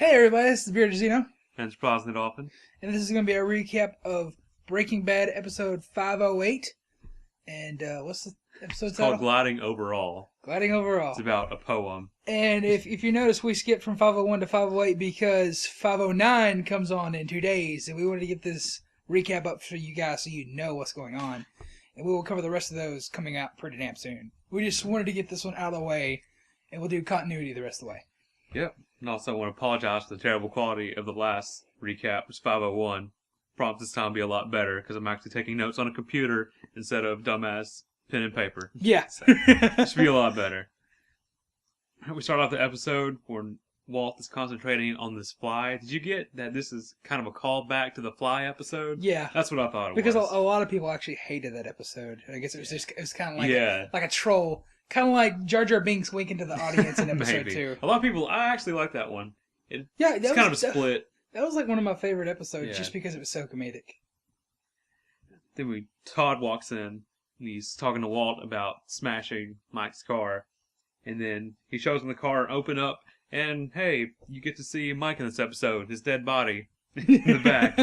Hey everybody, this is Bearded Zeno, And Sprosnet often. and this is going to be a recap of Breaking Bad episode 508. And what's the episode It's title? called Gliding Overall. Gliding Overall. It's about a poem. And if you notice, we skipped from 501 to 508 because 509 comes on in 2 days, and we wanted to get this recap up for you guys so you know what's going on. And we will cover the rest of those coming out pretty damn soon. We just wanted to get this one out of the way, and we'll do continuity the rest of the way. Yep. And also I want to apologize for the terrible quality of the last recap, which is 501. Prompt this time will be a lot better because I'm actually taking notes on a computer instead of dumbass pen and paper. Yeah. So, it should be a lot better. We start off the episode where Walt is concentrating on this fly. Did you get that this is kind of a callback to the Fly episode? Yeah. That's what I thought it Because was. a lot of people actually hated that episode. I guess it was kind of like Yeah. like a troll, kind of like Jar Jar Binks winking to the audience in episode Maybe. 2. A lot of people, I actually like that one. Yeah, It's kind of a split. That was like one of my favorite episodes, Yeah. just because it was so comedic. Then Todd walks in, and he's talking to Walt about smashing Mike's car. And then he shows him the car open up, and hey, you get to see Mike in this episode, his dead body in the back.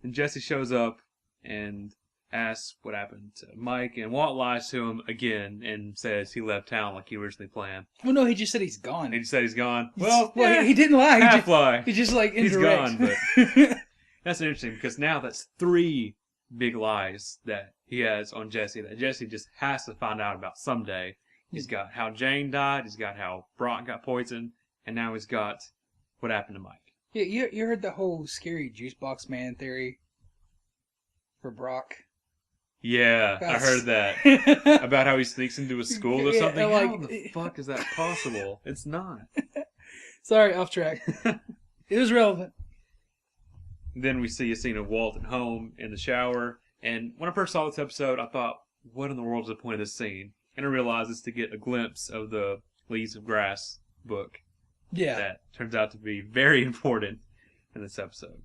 And Jesse shows up and asks what happened to Mike, and Walt lies to him again and says he left town like he originally planned. Well, no, he just said he's gone. And he said he's gone. He didn't lie. half lie. He just like He's indirect. gone, That's interesting because now that's 3 big lies that he has on Jesse that Jesse just has to find out about someday. He's got how Jane died, he's got how Brock got poisoned, and now he's got what happened to Mike. Yeah, you heard the whole scary juice box man theory for Brock? Yeah, I heard that. About how he sneaks into a school or Yeah, something. like- How the fuck is that possible? It's not. Sorry, off track. It was relevant. Then we see a scene of Walt at home in the shower, and when I first saw this episode, I thought, what in the world is the point of this scene? And I realized it's to get a glimpse of the Leaves of Grass book. Yeah. That turns out to be very important in this episode.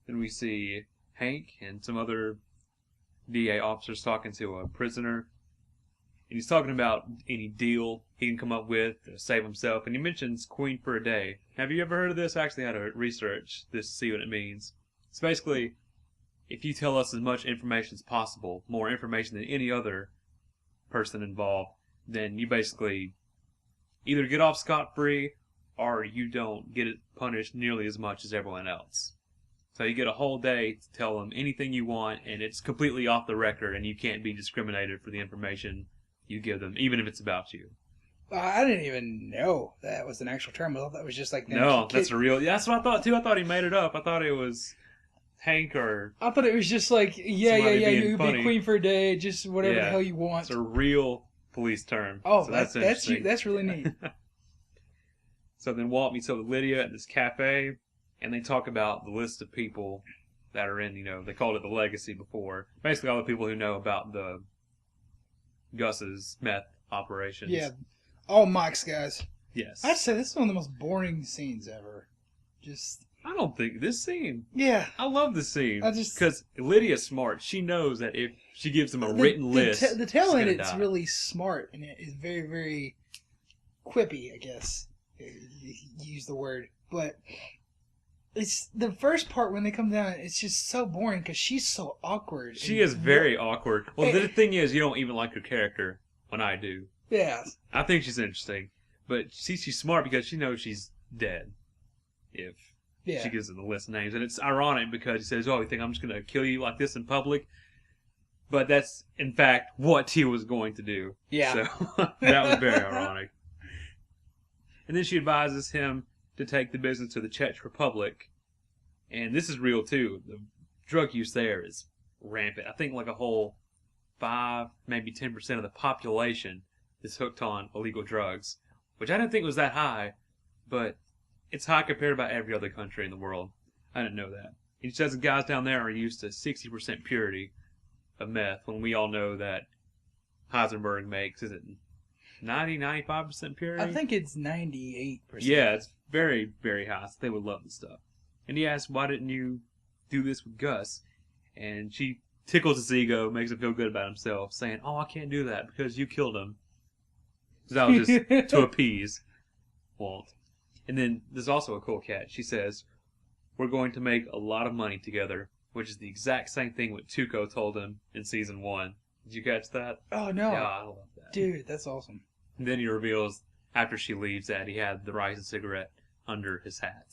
Then we see Hank and some other DA officers talking to a prisoner. And he's talking about any deal he can come up with to save himself. And he mentions Queen for a Day. Have you ever heard of this? I actually had to research this to see what it means. It's basically, if you tell us as much information as possible, more information than any other person involved, then you basically either get off scot-free or you don't get it punished nearly as much as everyone else. So you get a whole day to tell them anything you want, and it's completely off the record, and you can't be discriminated for the information you give them, even if it's about you. I didn't even know that was an actual term. I thought that was just like... No, that's a real... That's what I thought, too. I thought he made it up. I thought it was Hank or... I thought it was just like, yeah, Somebody being you funny. be queen for a day, just whatever the hell you want. It's a real police term. Oh, so that's interesting. that's really neat. So then Walt meets up with Lydia at this cafe, and they talk about the list of people that are in, they called it the legacy before. Basically all the people who know about the Gus's meth operations. Yeah, all Mike's guys. Yes. I'd say this is one of the most boring scenes ever. Just... I don't think this scene. Yeah. I love this scene. I just... Because Lydia's smart. She knows that if she gives them a written list, the tale in she's gonna it's die. really smart, and it is very, very quippy, I guess. You use the word. But it's the first part when they come down, it's just so boring because she's so awkward. She and- is very awkward. Well, the thing is, you don't even like her character when I do. Yeah. I think she's interesting. But she's smart because she knows she's dead if Yeah. she gives them the list of names. And it's ironic because he says, oh, you think I'm just going to kill you like this in public? But that's, in fact, what he was going to do. Yeah. So that was very ironic. And then she advises him to take the business to the Czech Republic. And this is real, too. The drug use there is rampant. I think like a whole 5, maybe 10% of the population is hooked on illegal drugs, which I didn't think was that high, but it's high compared to about every other country in the world. I didn't know that. He says the guys down there are used to 60% purity of meth, when we all know that Heisenberg makes, is it 95% purity? I think it's 98%. Yeah, it's very, very high. So they would love this stuff. And he asks, why didn't you do this with Gus? And she tickles his ego, makes him feel good about himself, saying, oh, I can't do that because you killed him. So that was just to appease Walt. And then there's also a cool catch. She says, "We're going to make a lot of money together," which is the exact same thing what Tuco told him in season 1. Did you catch that? Oh, no. Yeah, I love that. Dude, that's awesome. And then he reveals, after she leaves, that he had the Ryzen cigarette under his hat.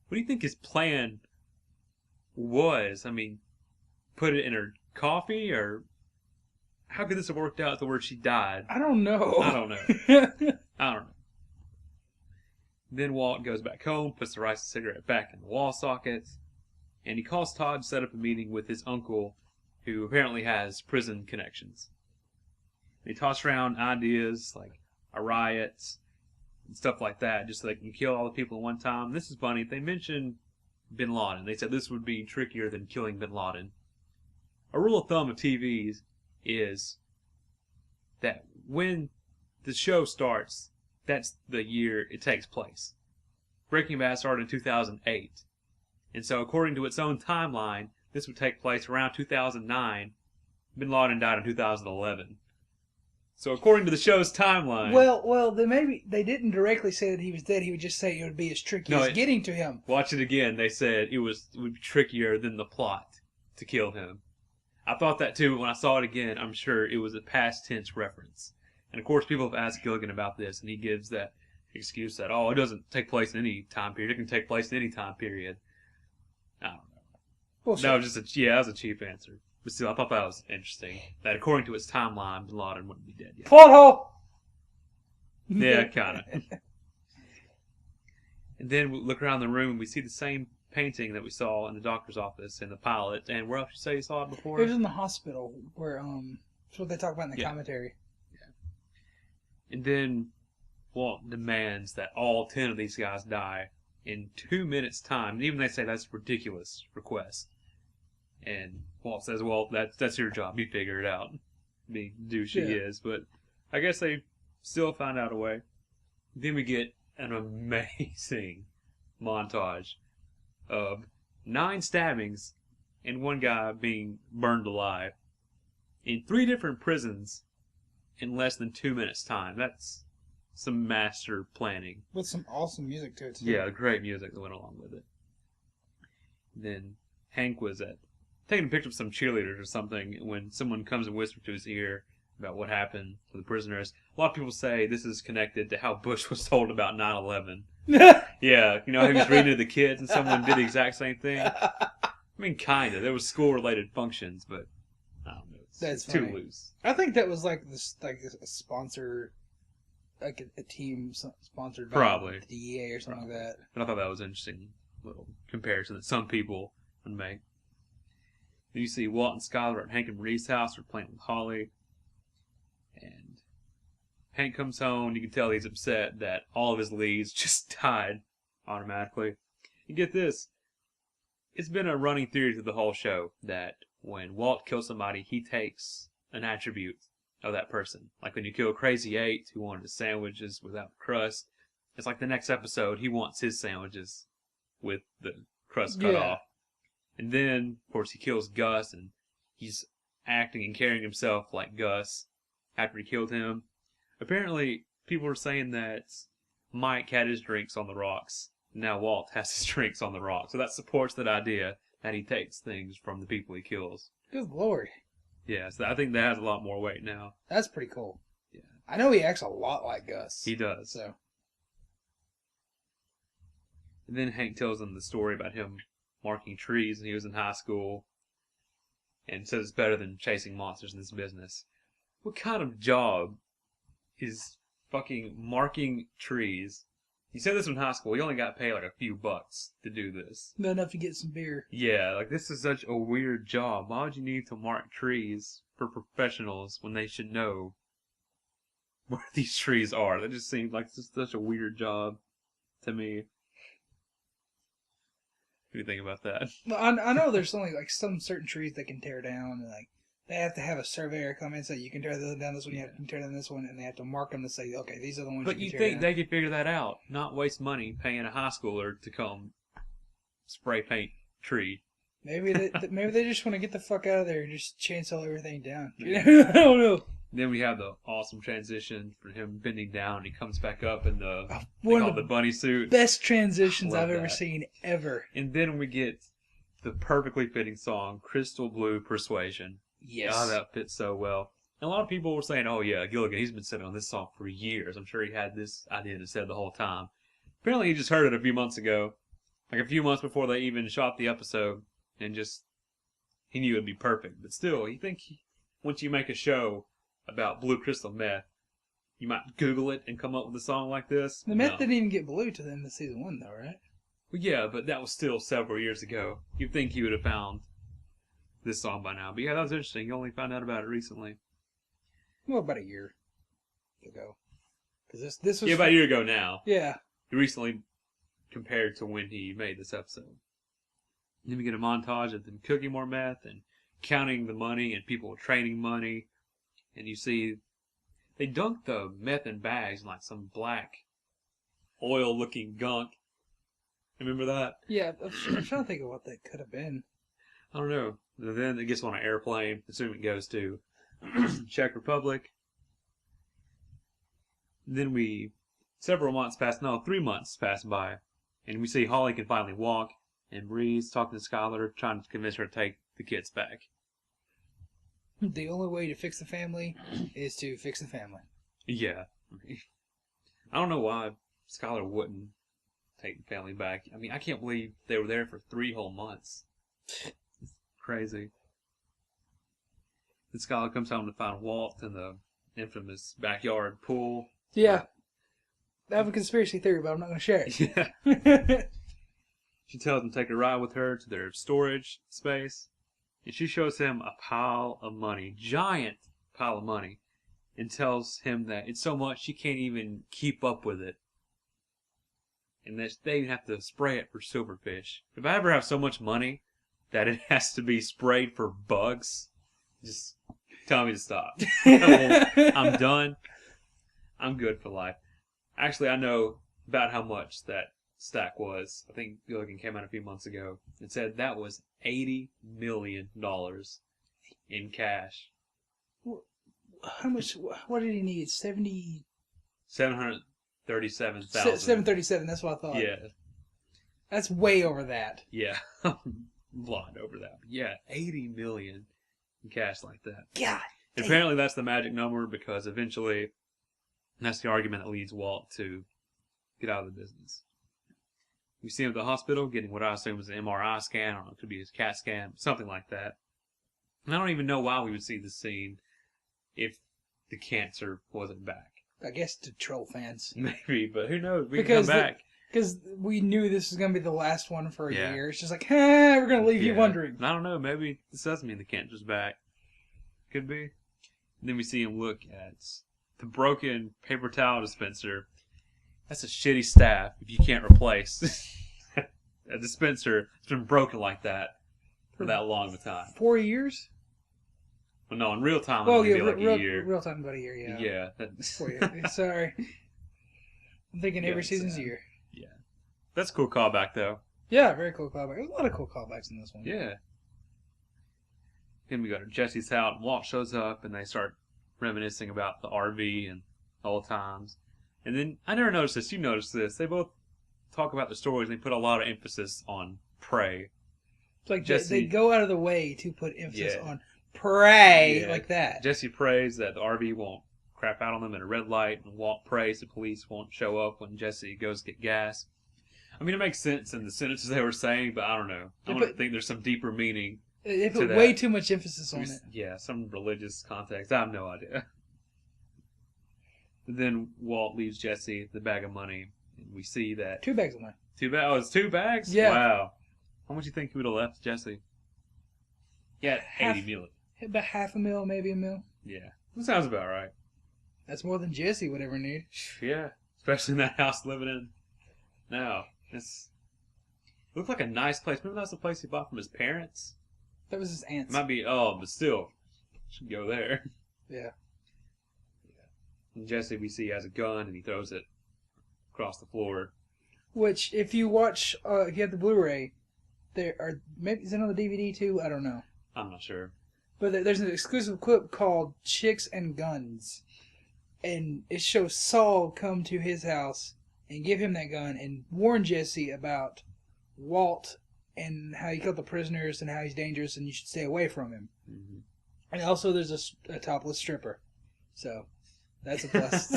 What do you think his plan was? I mean, put it in her coffee, or how could this have worked out to where she died? I don't know. I don't know. I don't know. Then Walt goes back home, puts the Ryzen cigarette back in the wall socket, and he calls Todd to set up a meeting with his uncle, who apparently has prison connections. They toss around ideas like a riot and stuff like that, just so they can kill all the people at one time. This is funny. They mentioned Bin Laden. They said this would be trickier than killing Bin Laden. A rule of thumb of TVs is that when the show starts, that's the year it takes place. Breaking Bad started in 2008. And so according to its own timeline, this would take place around 2009. Bin Laden died in 2011. So according to the show's timeline... Well, they didn't directly say that he was dead. He would just say it would be as tricky as getting to him. Watch it again. They said it would be trickier than the plot to kill him. I thought that too, but when I saw it again, I'm sure it was a past tense reference. And of course, people have asked Gilligan about this, and he gives that excuse that, it doesn't take place in any time period. It can take place in any time period. I don't know. Bullshit. That was that was a cheap answer. But still, I thought that was interesting. That according to its timeline, Bin Laden wouldn't be dead yet. Plot hole! Yeah, kind of. And then we look around the room and we see the same painting that we saw in the doctor's office in the pilot. And where else you say you saw it before? It was in the hospital where, that's what they talk about in the commentary. Yeah. And then Walt demands that all 10 of these guys die in 2 minutes' time. And even they say that's a ridiculous request. And Walt says, well, that's your job. You figure it out. Being douche he is. But I guess they still find out a way. Then we get an amazing montage of 9 stabbings and one guy being burned alive in 3 different prisons in less than 2 minutes' time. That's some master planning. With some awesome music to it, too. Yeah, great music that went along with it. Then Hank was taking a picture of some cheerleaders or something when someone comes and whispers to his ear about what happened to the prisoners. A lot of people say this is connected to how Bush was told about 9/11. Yeah, he was reading to the kids and someone did the exact same thing. I mean, kind of. There was school-related functions, but I don't know. It's too loose. I think that was like a sponsor, like a team sponsored by the DEA or something like that. But I thought that was an interesting little comparison that some people would make. Then you see Walt and Skyler at Hank and Marie's house. They're playing with Holly. And Hank comes home. You can tell he's upset that all of his leads just died automatically. You get this. It's been a running theory through the whole show that when Walt kills somebody, he takes an attribute of that person. Like when you kill Crazy 8, who wanted his sandwiches without the crust. It's like the next episode, he wants his sandwiches with the crust cut off. And then, of course, he kills Gus, and he's acting and carrying himself like Gus after he killed him. Apparently, people are saying that Mike had his drinks on the rocks. Now Walt has his drinks on the rocks. So that supports that idea that he takes things from the people he kills. Good Lord. Yeah, so I think that has a lot more weight now. That's pretty cool. Yeah. I know he acts a lot like Gus. He does. So. And then Hank tells them the story about him marking trees when he was in high school and says it's better than chasing monsters in this business. What kind of job is fucking marking trees? You said this in high school. You only got paid like a few bucks to do this. Not enough to get some beer. Yeah, like this is such a weird job. Why would you need to mark trees for professionals when they should know where these trees are? That just seems like just such a weird job to me. What do you think about that? Well, I know there's only like some certain trees that can tear down, and like they have to have a surveyor come in and say you can tear down this one, you have to tear down this one, and they have to mark them to say, okay, these are the ones. But you you can tear think down. they could figure that out? Not waste money paying a high schooler to come spray paint tree. Maybe they just want to get the fuck out of there and just chainsaw everything down. I don't know. Then we have the awesome transition for him bending down. He comes back up in the One they call of it the bunny suit. best transitions Love I've ever that. seen ever. And then we get the perfectly fitting song, Crystal Blue Persuasion. Yes. Oh, that fits so well. And a lot of people were saying, oh yeah, Gilligan, he's been sitting on this song for years. I'm sure he had this idea in his head the whole time. Apparently he just heard it a few months ago. Like a few months before they even shot the episode. And just, he knew it would be perfect. But still, you think once you make a show about blue crystal meth, you might Google it and come up with a song like this? The meth No. didn't even get blue to the end of season 1, though, right? Well, yeah, but that was still several years ago. You'd think he would have found this song by now. But yeah, that was interesting. You only found out about it recently. Well, about a year ago. Because this was... Yeah, about a year ago now. Yeah. Recently compared to when he made this episode. Then we get a montage of them cooking more meth and counting the money and people trading money. And you see they dunk the meth in bags in like some black oil-looking gunk. Remember that? Yeah, I'm trying to think of what that could have been. I don't know. And then it gets on an airplane, assuming it goes to Czech Republic. Then several months pass, no, 3 months pass by, and we see Holly can finally walk, and Bree's talking to Skylar, trying to convince her to take the kids back. The only way to fix the family is to fix the family. Yeah. I don't know why Skylar wouldn't take the family back. I mean, I can't believe they were there for 3 whole months. It's crazy. Then Skylar comes home to find Walt in the infamous backyard pool. Yeah. I have a conspiracy theory, but I'm not going to share it. Yeah. She tells him to take a ride with her to their storage space. And she shows him a pile of money, giant pile of money, and tells him that it's so much she can't even keep up with it. And that they even have to spray it for silverfish. If I ever have so much money that it has to be sprayed for bugs, just tell me to stop. I'm done. I'm good for life. Actually, I know about how much that stack was. I think Gilligan came out a few months ago and said that was $80 million in cash. How much? What did he need? 737,000. 737. That's what I thought. Yeah, That's way over that. yeah, a lot over that. But yeah, 80 million in cash like that. God. And apparently, that's the magic number because eventually, that's the argument that leads Walt to get out of the business. We see him at the hospital getting what I assume is an MRI scan, or it could be his CAT scan, something like that. And I don't even know why we would see this scene if the cancer wasn't back. I guess to troll fans. Maybe, but who knows? We Because can come back. Because we knew this was going to be the last one for a Yeah. year. It's just like, we're going to leave you Yeah. wondering. I don't know. Maybe this does mean the cancer's back. Could be. And then we see him look at the broken paper towel dispenser. That's a shitty staff if you can't replace a dispenser that's been broken like that for that long of a time. 4 years? Well, no, in real time, Oh, it yeah, would be like a year. real time about a year, yeah. Yeah. That, 4 years. Sorry. I'm thinking Yeah, every it's season's a sad. year. that's a cool callback, though. Yeah, very cool callback. There's a lot of cool callbacks in this one. Yeah. Then we go to Jesse's house, and Walt shows up, and they start reminiscing about the RV and old times. And then, I never noticed this, you noticed this, they both talk about the stories, and they put a lot of emphasis on pray. It's like Jesse- they go out of the way to put emphasis Yeah. on pray Yeah. like that. Jesse prays that the RV won't crap out on them at a red light, and Walt prays the police won't show up when Jesse goes to get gas. I mean, it makes sense in the sentences they were saying, but I don't know. I Yeah, don't but- think there's some deeper meaning. They to put that. way too much emphasis on it. Yeah, some religious context. I have no idea. But then Walt leaves Jesse the bag of money, and we see that 2 bags of money. Oh, it's 2 bags? Yeah. Wow. How much do you think he would have left Jesse? Yeah, Half. 80 million. About half a mil, maybe a mil. Yeah. That sounds about right. That's more than Jesse would ever need. Yeah. Especially in that house living in now. It looked like a nice place. Remember that's the place he bought from his parents? That was his It aunt's. might be, but still. Should go there. Yeah. And Jesse, we see, has a gun, and he throws it across the floor. Which, if you watch, if you have the Blu-ray, there are maybe is it on the DVD too? I don't know. I'm not sure. but there's an exclusive clip called "Chicks and Guns," and it shows Saul come to his house and give him that gun and warn Jesse about Walt and how he killed the prisoners and how he's dangerous and you should stay away from him. Mm-hmm. And also, there's a topless stripper, so that's a plus.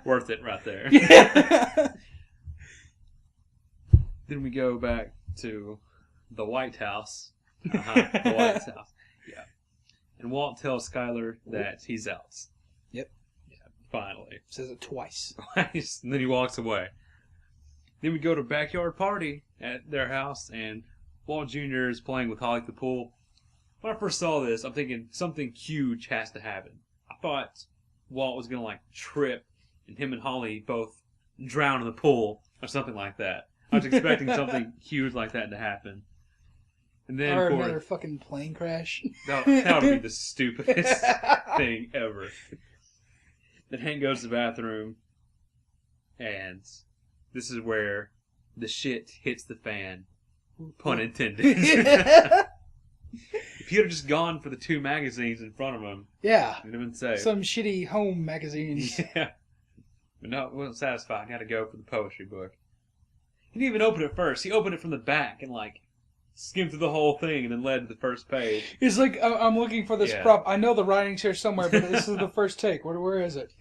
Worth it right there. Yeah. Then we go back to the White House. The White House. Yeah. And Walt tells Skyler that he's out. Yep. Yeah, finally. Says it twice. And then he walks away. Then we go to backyard party at their house, and Walt Jr. is playing with Holly at the pool. When I first saw this, I'm thinking something huge has to happen. I thought Walt was going to, like, trip, and him and Holly both drown in the pool, or something like that. I was expecting something huge like that to happen. And then, Or of course, another fucking plane crash. that would be the stupidest thing ever. Then Hank goes to the bathroom, and this is where the shit hits the fan. Pun intended. If he had just gone for the 2 magazines in front of him, Yeah. he'd have been safe. Some shitty home magazines. Yeah. But no, it wasn't satisfied. He had to go for the poetry book. He didn't even open it first. He opened it from the back and, like, skimmed through the whole thing and then led to the first page. He's like, I'm looking for this Yeah. prop. I know the writing's here somewhere, but this is the first take. Where is it?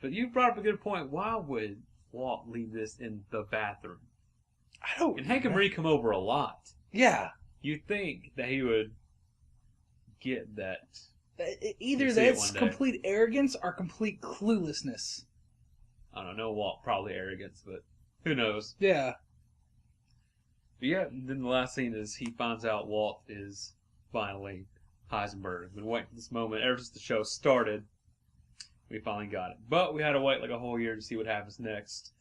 But you brought up a good point. Why would Walt leave this in the bathroom? I don't. And Hank and Marie come over a lot. Yeah. You'd think that he would get that. Either You'll see it that's one day. complete arrogance or complete cluelessness. I don't know, Walt, probably arrogance, but who knows? Yeah. But yeah, then the last scene is he finds out Walt is finally Heisenberg. Been waiting for this moment ever since the show started. We finally got it. But we had to wait like a whole year to see what happens next.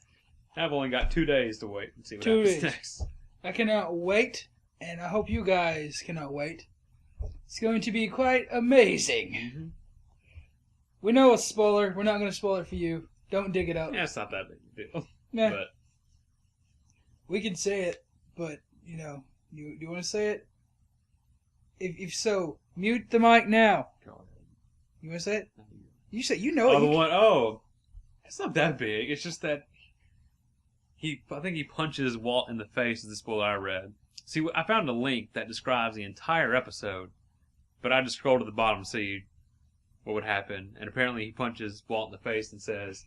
I've only got 2 days to wait and see what 2 happens days. next. I cannot wait, and I hope you guys cannot wait. It's going to be quite amazing. Mm-hmm. We know a spoiler. We're not going to spoil it for you. Don't dig it up. Yeah, it's not that big a deal. Nah. But We can say it, but, you know, do you want to say it? If so, mute the mic now. You want to say it? You say you know oh, it. the You one, oh, it's not that big. It's just that I think he punches Walt in the face is the spoiler I read. See, I found a link that describes the entire episode, but I just scrolled to the bottom to see what would happen. And apparently he punches Walt in the face and says,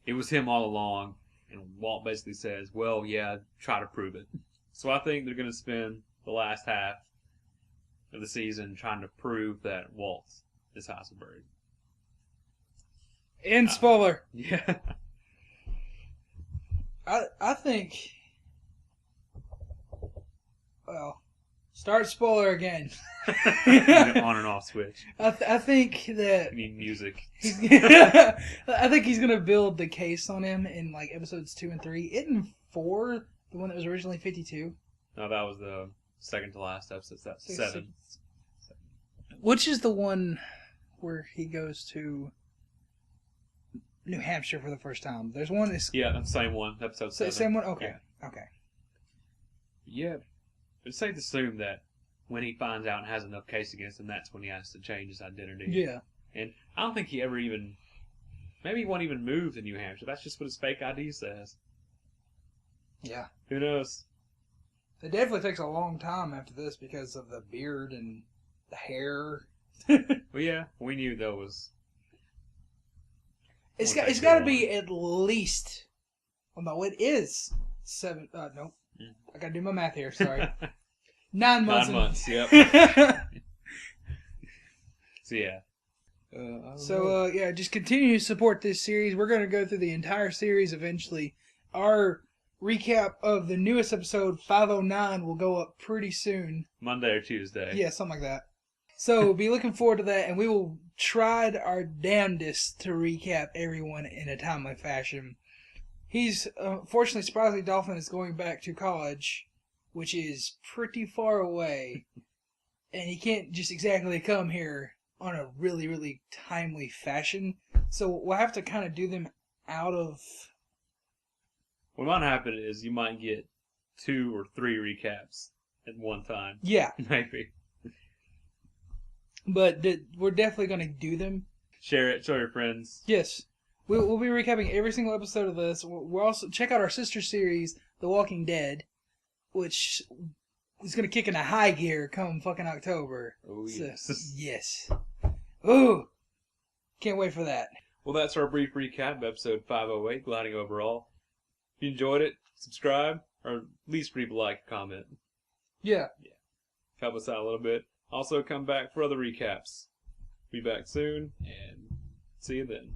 it was him all along. And Walt basically says, well, yeah, try to prove it. So I think they're going to spend the last half of the season trying to prove that Walt is Heisenberg. And spoiler. Yeah. I think. Well, start spoiler again. On and off switch. I think that You need music. I think he's gonna build the case on him in like episodes 2 and 3. Isn't 4 the one that was originally 52? No, that was the second to last episode. That's 7. Which is the one where he goes to New Hampshire for the first time? There's one that's Yeah, that's the same one. Episode 7. same one. Okay, Yeah. okay. Yeah. It's safe to assume that when he finds out and has enough case against him, that's when he has to change his identity. Yeah. And I don't think he ever even... Maybe he won't even move to New Hampshire. That's just what his fake ID says. Yeah. Who knows? It definitely takes a long time after this because of the beard and the hair. Well, yeah. We knew that was... It's Won't take got to too be at least. Well, no, it is 7. No, I got to do my math here. Sorry, 9 months. 9 months, yep. So, yeah. So, yeah, just continue to support this series. We're going to go through the entire series eventually. Our recap of the newest episode, 509, will go up pretty soon. Monday or Tuesday. Yeah, something like that. So, be looking forward to that, and we will try our damnedest to recap everyone in a timely fashion. He's, fortunately, surprisingly, Dolphin is going back to college, which is pretty far away, and he can't just exactly come here on a really, really timely fashion. So we'll have to kind of do them out of... What might happen is you might get 2 or 3 recaps at one time. Yeah. Maybe. but we're definitely going to do them. Share it. Show your friends. Yes. We'll be recapping every single episode of this. We're also check out our sister series, The Walking Dead, which is going to kick into high gear come fucking October. Oh, yes. So, yes. Ooh. Can't wait for that. Well, that's our brief recap of episode 508, Gliding Overall. If you enjoyed it, subscribe, or at least leave a like, comment. Yeah. Help us out a little bit. Also, come back for other recaps. Be back soon, and see you then.